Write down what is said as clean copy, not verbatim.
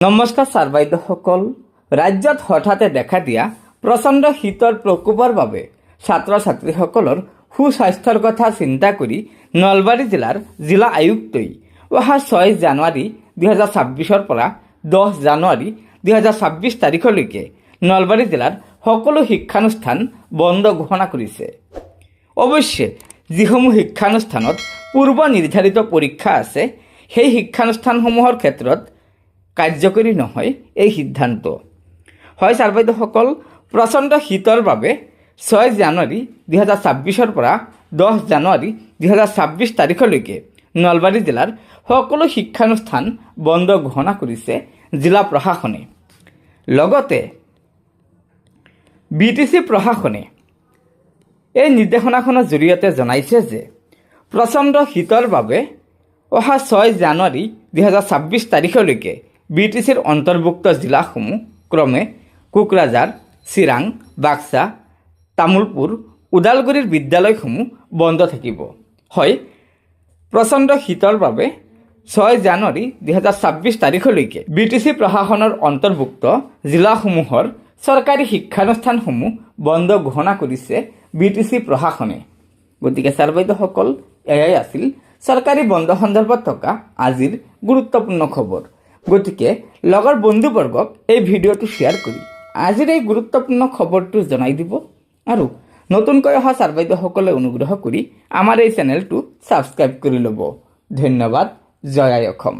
নমস্কাৰ ছাৰ বাইদেউসকল। ৰাজ্যত হঠাতে দেখা দিয়া প্ৰচণ্ড শীতৰ প্ৰকোপৰ বাবে ছাত্ৰ ছাত্ৰীসকলৰ সুস্বাস্থ্যৰ কথা চিন্তা কৰি নলবাৰী জিলাৰ জিলা আয়ুক্তই অহা 6 জানুৱাৰী 2026 পৰা 10 জানুৱাৰী 2026 তাৰিখলৈকে নলবাৰী জিলাৰ সকলো শিক্ষানুষ্ঠান বন্ধ ঘোষণা কৰিছে। অৱশ্যে যিসমূহ শিক্ষানুষ্ঠানত পূৰ্ব নিৰ্ধাৰিত পৰীক্ষা আছে সেই শিক্ষানুষ্ঠানসমূহৰ ক্ষেত্ৰত কাৰ্যকৰী নহয় এই সিদ্ধান্ত। হয় ছাৰ বাইদেউসকল, প্ৰচণ্ড শীতৰ বাবে 6 জানুৱাৰী 2026 পৰা 10 জানুৱাৰী 2026 তাৰিখলৈকে নলবাৰী জিলাৰ সকলো শিক্ষানুষ্ঠান বন্ধ ঘোষণা কৰিছে জিলা প্ৰশাসনে। লগতে BTC প্ৰশাসনে এই নিৰ্দেশনাখনৰ জৰিয়তে জনাইছে যে প্ৰচণ্ড শীতৰ বাবে অহা 6 জানুৱাৰী 2026 তাৰিখলৈকে BTCৰ অন্তৰ্ভুক্ত জিলাসমূহ ক্ৰমে কোকৰাঝাৰ, চিৰাং, বাক্সা, তামুলপুৰ, ওদালগুৰিৰ বিদ্যালয়সমূহ বন্ধ থাকিব। হয়, প্ৰচণ্ড শীতৰ বাবে 6 জানুৱাৰী 2026 তাৰিখলৈকে BTC প্ৰশাসনৰ অন্তৰ্ভুক্ত জিলাসমূহৰ চৰকাৰী শিক্ষানুষ্ঠানসমূহ বন্ধ ঘোষণা কৰিছে BTC প্ৰশাসনে। গতিকে ছাৰ বাইদেউসকল, এয়াই আছিল চৰকাৰী বন্ধ সন্দৰ্ভত থকা আজিৰ গুৰুত্বপূৰ্ণ খবৰ। গতিকে লগৰ বন্ধুবৰ্গক এই ভিডিঅ'টো শ্বেয়াৰ কৰি আজিৰ এই গুৰুত্বপূৰ্ণ খবৰটো জনাই দিব আৰু নতুনকৈ অহা ছাৰ বাইদেউসকলে অনুগ্ৰহ কৰি আমাৰ এই চেনেলটো ছাবস্ক্ৰাইব কৰি ল'ব। ধন্যবাদ। জয় আই অসম।